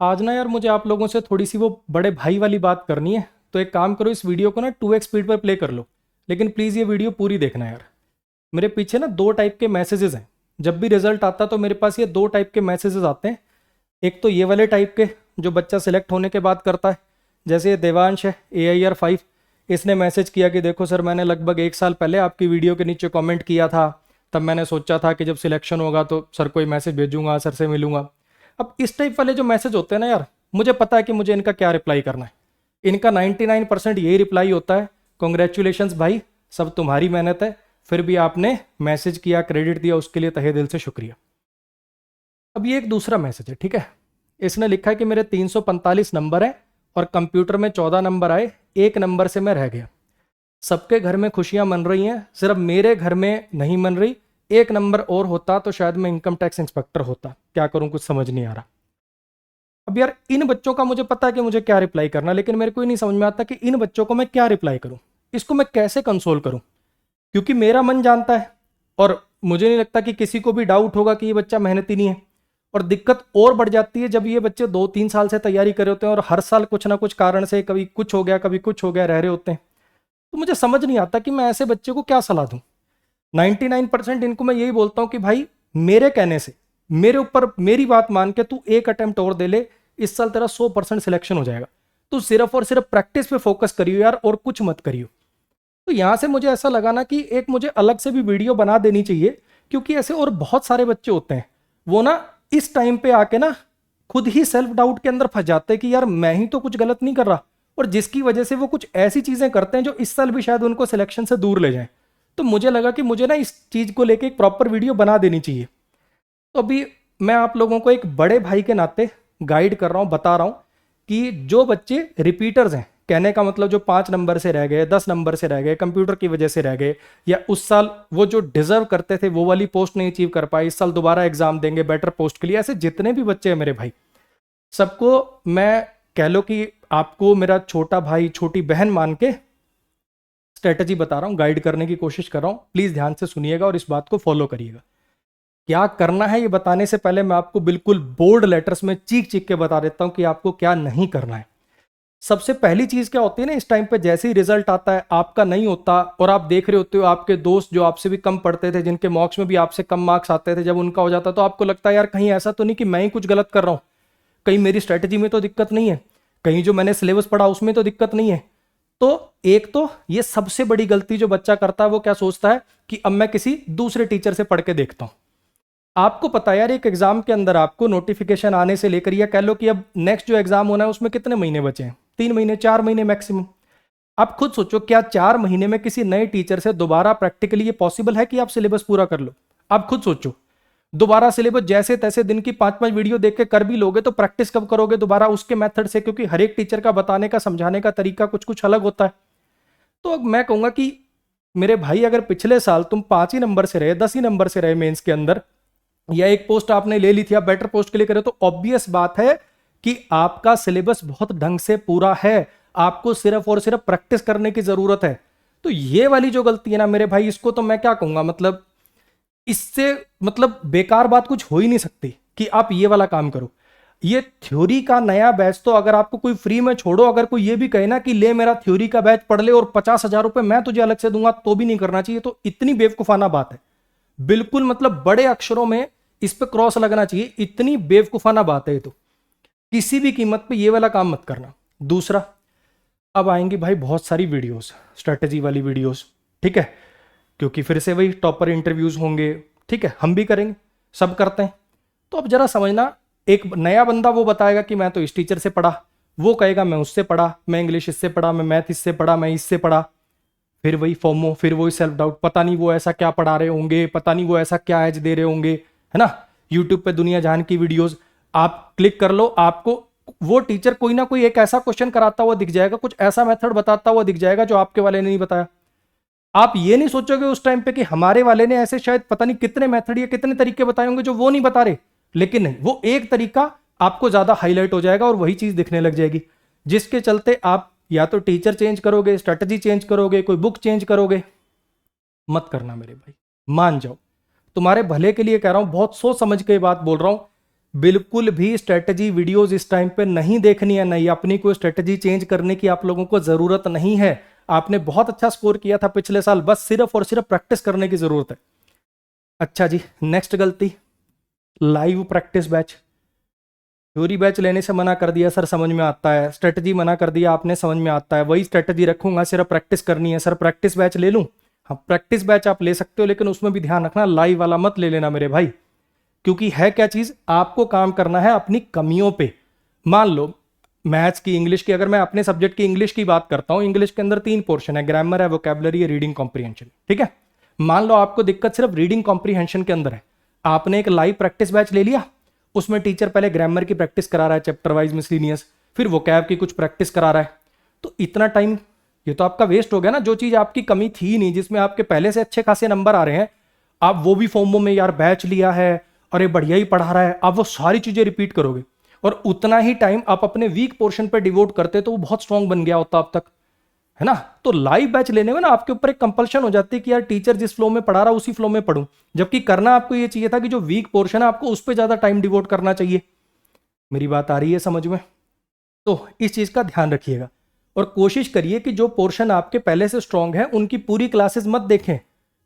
आज ना यार मुझे आप लोगों से थोड़ी सी वो बड़े भाई वाली बात करनी है। तो एक काम करो, इस वीडियो को ना 2x स्पीड पर प्ले कर लो, लेकिन प्लीज़ ये वीडियो पूरी देखना यार। मेरे पीछे ना दो टाइप के मैसेजेस हैं। जब भी रिजल्ट आता तो मेरे पास ये दो टाइप के मैसेजेस आते हैं। एक तो ये वाले टाइप के जो बच्चा सिलेक्ट होने के बाद करता है, जैसे ये देवांश है AIR 5। इसने मैसेज किया कि देखो सर, मैंने लगभग 1 साल पहले आपकी वीडियो के नीचे कमेंट किया था। तब मैंने सोचा था कि जब सिलेक्शन होगा तो सर को मैसेज भेजूंगा, सर से मिलूंगा। अब इस टाइप वाले जो मैसेज होते हैं ना यार, मुझे पता है कि मुझे इनका क्या रिप्लाई करना है। इनका 99% यही रिप्लाई होता है, कॉन्ग्रेचुलेशंस भाई, सब तुम्हारी मेहनत है, फिर भी आपने मैसेज किया, क्रेडिट दिया, उसके लिए तहे दिल से शुक्रिया। अब ये एक दूसरा मैसेज है, ठीक है। इसने लिखा है कि मेरे 345 नंबर हैं और कंप्यूटर में 14 नंबर आए, एक नंबर से मैं रह गया। सबके घर में खुशियां मन रही हैं, सिर्फ मेरे घर में नहीं मन रही। एक नंबर और होता तो शायद मैं इनकम टैक्स इंस्पेक्टर होता। क्या करूं, कुछ समझ नहीं आ रहा। अब यार इन बच्चों का मुझे पता है कि मुझे क्या रिप्लाई करना, लेकिन मेरे को ही नहीं समझ में आता कि इन बच्चों को मैं क्या रिप्लाई करूं, इसको मैं कैसे कंसोल करूं। क्योंकि मेरा मन जानता है और मुझे नहीं लगता कि किसी को भी डाउट होगा कि ये बच्चा मेहनती नहीं है। और दिक्कत और बढ़ जाती है जब ये बच्चे 2-3 साल से तैयारी कर रहे होते हैं और हर साल कुछ ना कुछ कारण से कभी कुछ हो गया कभी कुछ हो गया रह रहे होते हैं। तो मुझे समझ नहीं आता कि मैं ऐसे बच्चे को क्या सलाह दूं। 99% इनको मैं यही बोलता हूं कि भाई मेरे कहने से, मेरे ऊपर मेरी बात मान के तू एक अटेम्प्ट और दे ले, इस साल तेरा 100% सिलेक्शन हो जाएगा। तू सिर्फ और सिर्फ प्रैक्टिस पे फोकस करियो यार, और कुछ मत करियो। तो यहां से मुझे ऐसा लगा ना कि एक मुझे अलग से भी वीडियो बना देनी चाहिए, क्योंकि ऐसे और बहुत सारे बच्चे होते हैं वो ना इस टाइम पे आके ना खुद ही सेल्फ डाउट के अंदर फंस जाते हैं कि यार मैं ही तो कुछ गलत नहीं कर रहा, और जिसकी वजह से वो कुछ ऐसी चीजें करते हैं जो इस साल भी शायद उनको सिलेक्शन से दूर ले जाएं। तो मुझे लगा कि मुझे ना इस चीज को लेके एक प्रॉपर वीडियो बना देनी चाहिए। तो अभी मैं आप लोगों को एक बड़े भाई के नाते गाइड कर रहा हूं, बता रहा हूं कि जो बच्चे रिपीटर्स हैं, कहने का मतलब जो 5 नंबर से रह गए, 10 नंबर से रह गए, कंप्यूटर की वजह से रह गए, या उस साल वो जो डिजर्व करते थे वो वाली पोस्ट नहीं अचीव कर पाए, इस साल दोबारा एग्जाम देंगे बेटर पोस्ट के लिए, ऐसे जितने भी बच्चे हैं मेरे भाई, सबको मैं कह लो कि आपको मेरा छोटा भाई छोटी बहन मान के स्ट्रेटजी बता रहा हूं, गाइड करने की कोशिश कर रहा हूं। प्लीज ध्यान से सुनिएगा और इस बात को फॉलो करिएगा। क्या करना है ये बताने से पहले मैं आपको बिल्कुल बोल्ड लेटर्स में चीख चीख के बता देता हूं कि आपको क्या नहीं करना है। सबसे पहली चीज क्या होती है ना, इस टाइम पे जैसे ही रिजल्ट आता है आपका नहीं होता और आप देख रहे होते हो आपके दोस्त जो आपसे भी कम पढ़ते थे, जिनके मॉक्स में भी आपसे कम मार्क्स आते थे, जब उनका हो जाता तो आपको लगता है यार कहीं ऐसा तो नहीं कि मैं ही कुछ गलत कर रहा हूं, कहीं मेरी स्ट्रेटजी में तो दिक्कत नहीं है, कहीं जो मैंने सिलेबस पढ़ा उसमें तो दिक्कत नहीं है। तो एक तो ये सबसे बड़ी गलती जो बच्चा करता है, वो क्या सोचता है कि अब मैं किसी दूसरे टीचर से पढ़ के देखता हूं। आपको पता है यार, एक एग्जाम के अंदर आपको नोटिफिकेशन आने से लेकर, या कह लो कि अब नेक्स्ट जो एग्जाम होना है उसमें कितने महीने बचे हैं, 3 महीने 4 महीने मैक्सिमम। आप खुद सोचो, क्या 4 महीने में किसी नए टीचर से दोबारा प्रैक्टिकली ये पॉसिबल है कि आप सिलेबस पूरा कर लो? आप खुद सोचो, दोबारा सिलेबस जैसे तैसे दिन की 5-5 वीडियो देख के कर भी लोगे तो प्रैक्टिस कब करोगे दोबारा उसके मेथड से? क्योंकि हर एक टीचर का बताने का समझाने का तरीका कुछ कुछ अलग होता है। तो अब मैं कहूंगा कि मेरे भाई, अगर पिछले साल तुम 5 ही नंबर से रहे, 10 ही नंबर से रहे मेंस के अंदर, या एक पोस्ट आपने ले ली थी, आप बेटर पोस्ट के लिए करे, तो ऑब्वियस बात है कि आपका सिलेबस बहुत ढंग से पूरा है, आपको सिर्फ और सिर्फ प्रैक्टिस करने की जरूरत है। तो ये वाली जो गलती है ना मेरे भाई, इसको तो मैं क्या कहूंगा, मतलब इससे मतलब बेकार बात कुछ हो ही नहीं सकती कि आप ये वाला काम करो। ये थ्योरी का नया बैच तो अगर आपको कोई फ्री में छोड़ो, अगर कोई ये भी कहे ना कि ले मेरा थ्योरी का बैच पढ़ ले और 50,000 रुपए मैं तुझे अलग से दूंगा, तो भी नहीं करना चाहिए। तो इतनी बेवकूफाना बात है, बिल्कुल मतलब बड़े अक्षरों में इस पे क्रॉस लगना चाहिए, इतनी बेवकूफाना बात है ये तो। किसी भी कीमत पे ये वाला काम मत करना। दूसरा, अब आएंगी भाई बहुत सारी वीडियोस, स्ट्रेटेजी वाली वीडियोस, ठीक है, क्योंकि फिर से वही टॉपर इंटरव्यूज होंगे, ठीक है, हम भी करेंगे, सब करते हैं। तो अब जरा समझना, एक नया बंदा वो बताएगा कि मैं तो इस टीचर से पढ़ा, वो कहेगा मैं उससे पढ़ा, मैं इंग्लिश इससे पढ़ा, मैं मैथ इससे पढ़ा, मैं इससे पढ़ा। फिर वही फोमो, फिर वही सेल्फ डाउट, पता नहीं वो ऐसा क्या पढ़ा रहे होंगे, पता नहीं वो ऐसा क्या एज दे रहे होंगे, है ना। यूट्यूब पे दुनिया जहान की वीडियोस आप क्लिक कर लो, आपको वो टीचर कोई ना कोई एक ऐसा क्वेश्चन कराता हुआ दिख जाएगा, कुछ ऐसा मेथड बताता हुआ दिख जाएगा जो आपके वाले ने नहीं बताया। आप ये नहीं सोचोगे उस टाइम पे कि हमारे वाले ने ऐसे शायद पता नहीं कितने मेथड या कितने तरीके बताए होंगे जो वो नहीं बता रहे, लेकिन नहीं, वो एक तरीका आपको ज्यादा हाईलाइट हो जाएगा और वही चीज दिखने लग जाएगी, जिसके चलते आप या तो टीचर चेंज करोगे, स्ट्रेटजी चेंज करोगे, कोई बुक चेंज करोगे। मत करना मेरे भाई, मान जाओ, तुम्हारे भले के लिए कह रहा हूं, बहुत सोच समझ के बात बोल रहा हूं। बिल्कुल भी स्ट्रेटजी वीडियोस इस टाइम पे नहीं देखनी है, नहीं अपनी कोई स्ट्रेटजी चेंज करने की आप लोगों को जरूरत नहीं है। आपने बहुत अच्छा स्कोर किया था पिछले साल, बस सिर्फ और सिर्फ प्रैक्टिस करने की जरूरत है। अच्छा जी, नेक्स्ट गलती, live practice batch. Theory batch लेने से मना कर दिया सर, समझ में आता है। स्ट्रेटजी मना कर दिया आपने, समझ में आता है। वही स्ट्रेटजी रखूंगा, सिर्फ प्रैक्टिस करनी है सर, प्रैक्टिस बैच ले लूं। हाँ, प्रैक्टिस बैच आप ले सकते हो, लेकिन उसमें भी ध्यान रखना लाइव वाला मत ले लेना मेरे भाई। क्योंकि है क्या चीज, आपको काम करना है अपनी कमियों पे। मान लो मैथ्स की, इंग्लिश की, अगर मैं अपने सब्जेक्ट की इंग्लिश की बात करता हूं, इंग्लिश के अंदर 3 पोर्शन है, ग्रामर है, वोकैबुलरी है, रीडिंग कॉम्प्रीहेंशन। ठीक है, मान लो आपको दिक्कत सिर्फ रीडिंग कॉम्प्रीहेंशन के अंदर है, आपने एक लाइव प्रैक्टिस बैच ले लिया। उसमें टीचर पहले ग्रामर की प्रैक्टिस करा रहा है, चैप्टर वाइज मिसलिनियस, फिर वोकैब की कुछ प्रैक्टिस करा रहा है। तो इतना टाइम ये तो आपका वेस्ट हो गया ना। जो चीज आपकी कमी थी नहीं, जिसमें आपके पहले से अच्छे खासे नंबर आ रहे हैं, आप वो भी फॉर्मो में यार बैच लिया है, अरे बढ़िया ही पढ़ा रहा है, आप वो सारी चीजें रिपीट करोगे और उतना ही टाइम आप अपने वीक पोर्शन पर डिवोट करते तो वो बहुत स्ट्रांग बन गया होता अब तक, है ना। तो लाइव बैच लेने में ना आपके ऊपर एक कंपल्शन हो जाती है कि यार टीचर जिस फ्लो में पढ़ा रहा उसी फ्लो में पढ़ूं, जबकि करना आपको ये चाहिए था कि जो वीक पोर्शन है आपको उस पर ज्यादा टाइम डिवोट करना चाहिए। मेरी बात आ रही है समझ में? तो इस चीज का ध्यान रखिएगा और कोशिश करिए कि जो पोर्शन आपके पहले से स्ट्रांग है उनकी पूरी क्लासेस मत देखें,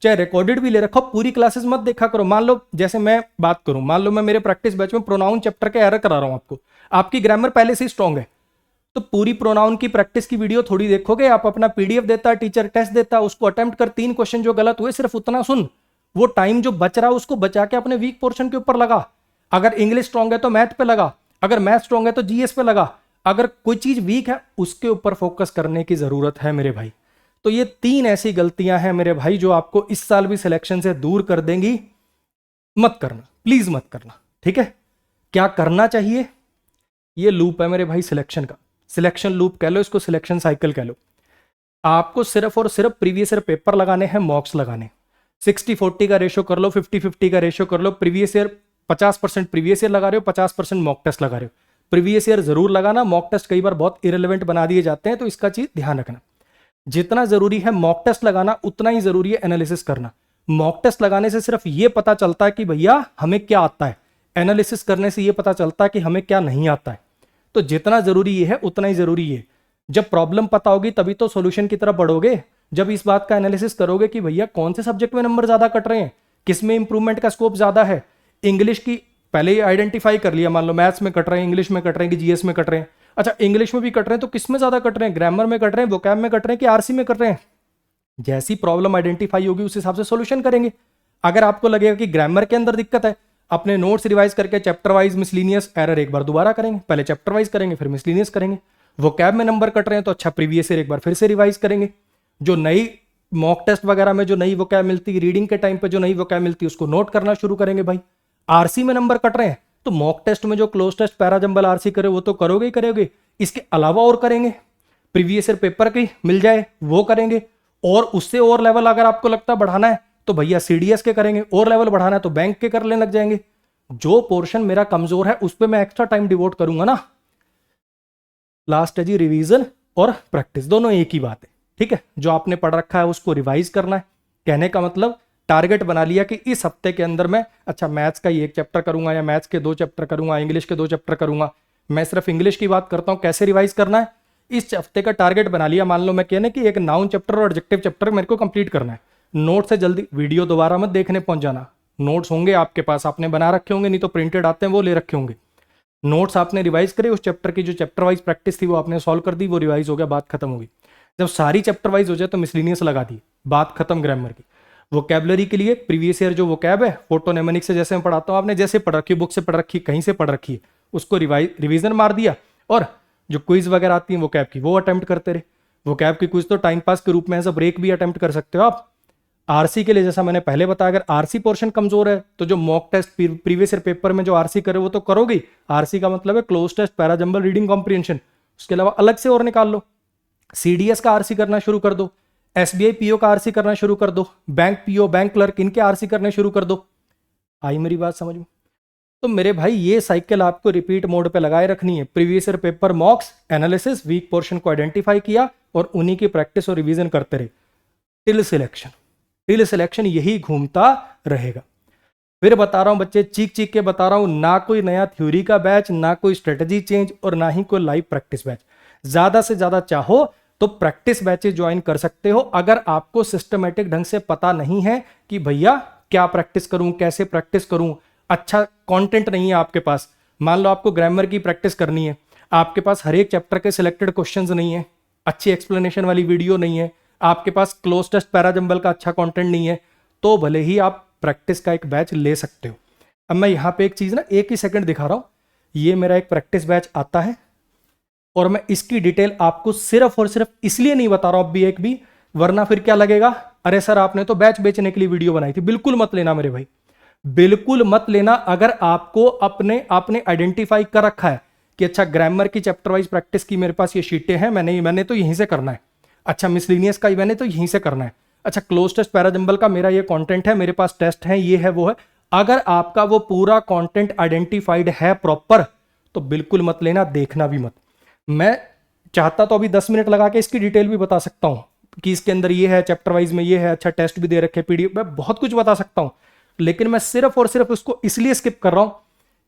चाहे रिकॉर्डेड भी ले रखो, पूरी क्लासेस मत देखा करो। मान लो जैसे मैं बात करूं, मान लो मैं मेरे प्रैक्टिस बैच में प्रोनाउन चैप्टर के एरर करा रहा हूं आपको, आपकी ग्रामर पहले से ही स्ट्रांग है, तो पूरी प्रोनाउन की प्रैक्टिस की वीडियो थोड़ी देखोगे आप। अपना पीडीएफ देता है टीचर, टेस्ट देता है, उसको अटेम्प्ट कर, 3 क्वेश्चन जो गलत हुए सिर्फ उतना सुन, वो टाइम जो बच रहा है उसको बचा के अपने वीक पोर्शन के ऊपर लगा। अगर इंग्लिश स्ट्रांग है तो मैथ पे लगा, अगर मैथ स्ट्रांग है तो जीएस पे लगा, अगर कोई चीज वीक है उसके ऊपर फोकस करने की जरूरत है मेरे भाई। तो ये 3 ऐसी गलतियां हैं मेरे भाई जो आपको इस साल भी सिलेक्शन से दूर कर देंगी। मत करना, प्लीज मत करना, ठीक है। क्या करना चाहिए, ये लूप है मेरे भाई सिलेक्शन का, सिलेक्शन लूप कह लो इसको, सिलेक्शन साइकिल कह लो। आपको सिर्फ और सिर्फ प्रीवियस ईयर पेपर लगाने हैं, मॉक्स लगाने, 60-40 का रेशियो कर लो, 50-50 का रेशियो कर लो। प्रीवियस ईयर 50% प्रीवियस ईयर लगा रहे हो, 50% मॉक टेस्ट लगा रहे हो। प्रीवियस ईयर जरूर लगाना, मॉक टेस्ट कई बार बहुत इरेलीवेंट बना दिए जाते हैं, तो इसका चीज ध्यान रखना। जितना जरूरी है मॉक टेस्ट लगाना, उतना ही जरूरी है एनालिसिस करना। मॉक टेस्ट लगाने से सिर्फ ये पता चलता है कि भैया हमें क्या आता है, एनालिसिस करने से ये पता चलता है कि हमें क्या नहीं आता है। तो जितना जरूरी ये है उतना ही जरूरी है। जब प्रॉब्लम पता होगी तभी तो सॉल्यूशन की तरफ बढ़ोगे। जब इस बात का एनालिसिस करोगे कि भैया कौन से सब्जेक्ट में नंबर ज्यादा कट रहे हैं, किस में इंप्रूवमेंट का स्कोप ज्यादा है, इंग्लिश की पहले ही आइडेंटिफाई कर लिया, मान लो मैथ्स में कट रहे हैं, इंग्लिश में कट रहे हैं कि जीएस में कट रहे हैं। अच्छा इंग्लिश में भी कट रहे हैं तो किस में ज्यादा कट रहे हैं, ग्रामर में कट रहे हैं, वोकैब में कट रहे हैं कि आरसी में कट रहे हैं। जैसी प्रॉब्लम आइडेंटिफाई होगी उस हिसाब से सॉल्यूशन करेंगे। अगर आपको लगेगा कि ग्रामर के अंदर दिक्कत है, अपने नोट्स रिवाइज करके चैप्टर वाइज मिसलिनियस एरर एक बार दोबारा करेंगे, पहले चैप्टर वाइज करेंगे फिर मिसलिनियस करेंगे। वोकैब में नंबर कट रहे हैं तो अच्छा प्रीवियस ईयर एक बार फिर से रिवाइज करेंगे। जो नई मॉक टेस्ट वगैरह में जो नई वोकैब मिलती है, रीडिंग के टाइम पे जो नई वोकैब मिलती है उसको नोट करना शुरू करेंगे भाई। आरसी में नंबर कट रहे हैं तो मॉक टेस्ट में जो क्लोज टेस्ट पैराजंबल आरसी करे वो तो करोगे ही करोगे, इसके अलावा और करेंगे। प्रीवियस ईयर पेपर की मिल जाए वो करेंगे, और उससे और लेवल अगर आपको लगता है बढ़ाना है तो भैया सीडीएस के करेंगे, और लेवल बढ़ाना है तो बैंक के करने लग जाएंगे। जो पोर्शन मेरा कमजोर है उस पर मैं एक्स्ट्रा टाइम डिवोट करूंगा ना। लास्ट है जी रिवीजन और प्रैक्टिस, दोनों एक ही बात है, ठीक है। जो आपने पढ़ रखा है उसको रिवाइज करना है। कहने का मतलब टारगेट बना लिया कि इस हफ्ते के अंदर मैं अच्छा मैथ्स का ही 1 चैप्टर करूंगा, या मैथ्स के 2 चैप्टर करूंगा, इंग्लिश के 2 चैप्टर करूंगा। मैं सिर्फ इंग्लिश की बात करता हूं, कैसे रिवाइज करना है इस हफ्ते का टारगेट बना लिया। मान लो मैं कहने कि एक नाउन चैप्टर और एडजेक्टिव चैप्टर मेरे को कंप्लीट करना है। नोट से जल्दी वीडियो दोबारा मत देखने पहुंच जाना, नोट्स होंगे आपके पास, आपने बना रखे होंगे, नहीं तो प्रिंटेड आते हैं वो ले रखे होंगे। नोट्स आपने रिवाइज करे, उस चैप्टर की जो चैप्टर वाइज प्रैक्टिस थी वो आपने सॉल्व कर दी, वो रिवाइज हो गया, बात खत्म होगी। जब सारी चैप्टर वाइज हो जाए तो मिसलिनियस लगा दी, बात खत्म ग्रामर की। वोकैबुलरी के लिए प्रीवियस ईयर जो वोकैब है फोटोनेमोनिक से जैसे मैं पढ़ाता हूँ, आपने जैसे पढ़ रखी, बुक से पढ़ रखी, कहीं से पढ़ रखी है, उसको रिवीजन मार दिया। और जो क्विज वगैरह आती है वोकैब की वो अटेम्प्ट करते रहे। वोकैब की क्विज तो टाइम पास के रूप में एज अ ब्रेक भी अटेम्प्ट कर सकते हो आप। आरसी के लिए जैसा मैंने पहले बताया, अगर आरसी पोर्शन कमजोर है तो जो mock test previous year paper में जो आरसी करे वो तो करोगे। आरसी का मतलब है cloze test, parajumble, reading comprehension, उसके अलावा अलग से और निकाल लो। सीडीएस का आरसी करना शुरू कर दो, एसबीआई पीओ का आरसी करना शुरू कर दो, बैंक पीओ, बैंक क्लर्क, इनके आरसी करने शुरू कर दो। आई मेरी बात समझ में? तो मेरे भाई ये साइकिल आपको रिपीट मोड पे लगाए रखनी है। Previous year paper, mocks, analysis, weak portion को आइडेंटिफाई किया और उन्हीं की प्रैक्टिस और रिवीजन करते रहे टिल सिलेक्शन। टिल सिलेक्शन यही घूमता रहेगा। फिर बता रहा हूं बच्चे, चीख चीख के बता रहा हूं, ना कोई नया थ्योरी का बैच, ना कोई स्ट्रेटजी चेंज, और ना ही कोई लाइव प्रैक्टिस बैच। ज्यादा से ज्यादा चाहो तो प्रैक्टिस बैचेस ज्वाइन कर सकते हो अगर आपको सिस्टमेटिक ढंग से पता नहीं है कि भैया क्या प्रैक्टिस करूं, कैसे प्रैक्टिस करूं, अच्छा कंटेंट नहीं है आपके पास। मान लो आपको ग्रामर की प्रैक्टिस करनी है, आपके पास हर एक चैप्टर के सिलेक्टेड क्वेश्चंस नहीं है, अच्छी एक्सप्लेनेशन वाली वीडियो नहीं है, आपके पास क्लोज टेस्ट पैराजंबल का अच्छा कंटेंट नहीं है, तो भले ही आप प्रैक्टिस का एक बैच ले सकते हो। अब मैं यहां पे एक चीज ना एक ही सेकंड दिखा रहा हूं, ये मेरा एक प्रैक्टिस बैच आता है और मैं इसकी डिटेल आपको सिर्फ और सिर्फ इसलिए नहीं बता रहा हूं अभी एक भी, वरना फिर क्या लगेगा, अरे सर आपने तो बैच बेचने के लिए वीडियो बनाई थी। बिल्कुल मत लेना मेरे भाई, बिल्कुल मत लेना। अगर आपको आपने आइडेंटिफाई कर रखा है कि अच्छा ग्रामर की चैप्टर वाइज प्रैक्टिस की मेरे पास ये शीटें हैं, मैंने तो यहीं से करना है, अच्छा मिसलिनियस का मैंने तो यहीं से करना है, अच्छा क्लोज टेस्ट पैराजंबल का मेरा ये कंटेंट है, मेरे पास टेस्ट है, ये है वो है, अगर आपका वो पूरा कंटेंट आइडेंटिफाइड है प्रॉपर, तो बिल्कुल मत लेना, देखना भी मत। मैं चाहता तो अभी 10 मिनट लगा के इसकी डिटेल भी बता सकता हूं कि इसके अंदर ये है, चैप्टर वाइज में ये है, अच्छा टेस्ट भी दे रखे, पीडीएफ, मैं बहुत कुछ बता सकता हूं, लेकिन मैं सिर्फ और सिर्फ उसको इसलिए स्किप कर रहा हूं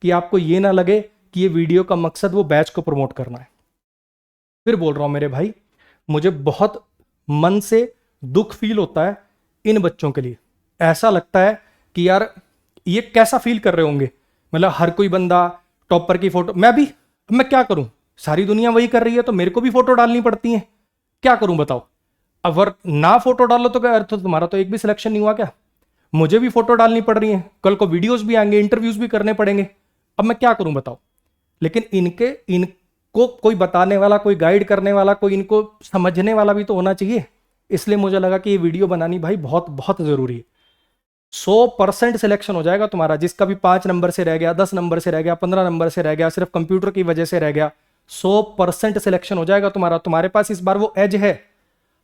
कि आपको ये ना लगे कि ये वीडियो का मकसद वो बैच को प्रमोट करना है। फिर बोल रहा हूं मेरे भाई, मुझे बहुत मन से दुख फील होता है इन बच्चों के लिए। ऐसा लगता है कि यार ये कैसा फील कर रहे होंगे, मतलब हर कोई बंदा टॉपर की फोटो, मैं भी, मैं क्या करूं, सारी दुनिया वही कर रही है तो मेरे को भी फोटो डालनी पड़ती है, क्या करूं बताओ। अगर ना फोटो डालो तो क्या अर्थ, तो तुम्हारा तो एक भी सिलेक्शन नहीं हुआ क्या, मुझे भी फोटो डालनी पड़ रही है, कल को वीडियोस भी आएंगे, इंटरव्यूज भी करने पड़ेंगे, अब मैं क्या करूं बताओ। लेकिन इनको कोई बताने वाला, कोई गाइड करने वाला, कोई इनको समझने वाला भी तो होना चाहिए, इसलिए मुझे लगा कि ये वीडियो बनानी भाई बहुत बहुत जरूरी है। 100% सिलेक्शन हो जाएगा तुम्हारा, जिसका भी 5 नंबर से रह गया, 10 नंबर से रह गया, 15 नंबर से रह गया, सिर्फ कंप्यूटर की वजह से रह गया, 100% सिलेक्शन हो जाएगा तुम्हारा। तुम्हारे पास इस बार वो एज है।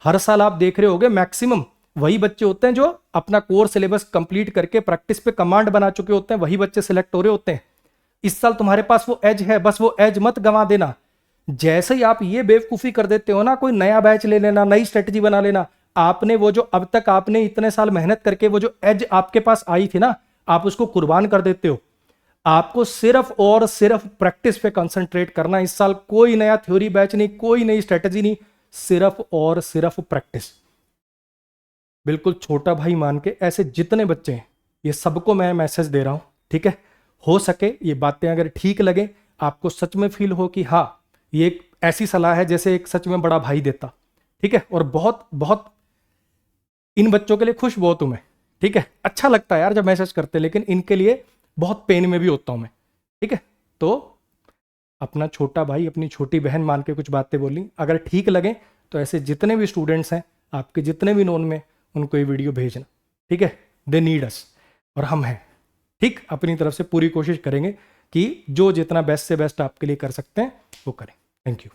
हर साल आप देख रहे होगे मैक्सिमम वही बच्चे होते हैं जो अपना कोर सिलेबस कंप्लीट करके प्रैक्टिस पे कमांड बना चुके होते हैं, वही बच्चे सिलेक्ट हो रहे होते हैं। इस साल तुम्हारे पास वो एज है, बस वो एज मत गंवा देना। जैसे ही आप ये बेवकूफी कर देते हो ना, कोई नया बैच ले लेना, नई स्ट्रेटजी बना लेना, आपने वो जो अब तक आपने इतने साल मेहनत करके वो जो एज आपके पास आई थी ना, आप उसको कुर्बान कर देते हो। आपको सिर्फ और सिर्फ प्रैक्टिस पे कंसंट्रेट करना इस साल, कोई नया थ्योरी बैच नहीं, कोई नई स्ट्रेटजी नहीं, सिर्फ और सिर्फ प्रैक्टिस। बिल्कुल छोटा भाई मान के ऐसे जितने बच्चे हैं, ये सबको मैं मैसेज दे रहा हूं, ठीक है। हो सके ये बातें अगर ठीक लगे, आपको सच में फील हो कि हाँ ये एक ऐसी सलाह है जैसे एक सच में बड़ा भाई देता, ठीक है, और बहुत बहुत इन बच्चों के लिए खुश बहुत हूं मैं, ठीक है। अच्छा लगता है यार जब मैसेज करते, लेकिन इनके लिए बहुत पेन में भी होता हूं मैं, ठीक है। तो अपना छोटा भाई, अपनी छोटी बहन मान के कुछ बातें बोली, अगर ठीक लगे तो ऐसे जितने भी स्टूडेंट्स हैं आपके, जितने भी नोन में, उनको ये वीडियो भेजना, ठीक है। दे नीड अस, और हम हैं, ठीक। अपनी तरफ से पूरी कोशिश करेंगे कि जो जितना बेस्ट से बेस्ट आपके लिए कर सकते हैं वो करें। Thank you.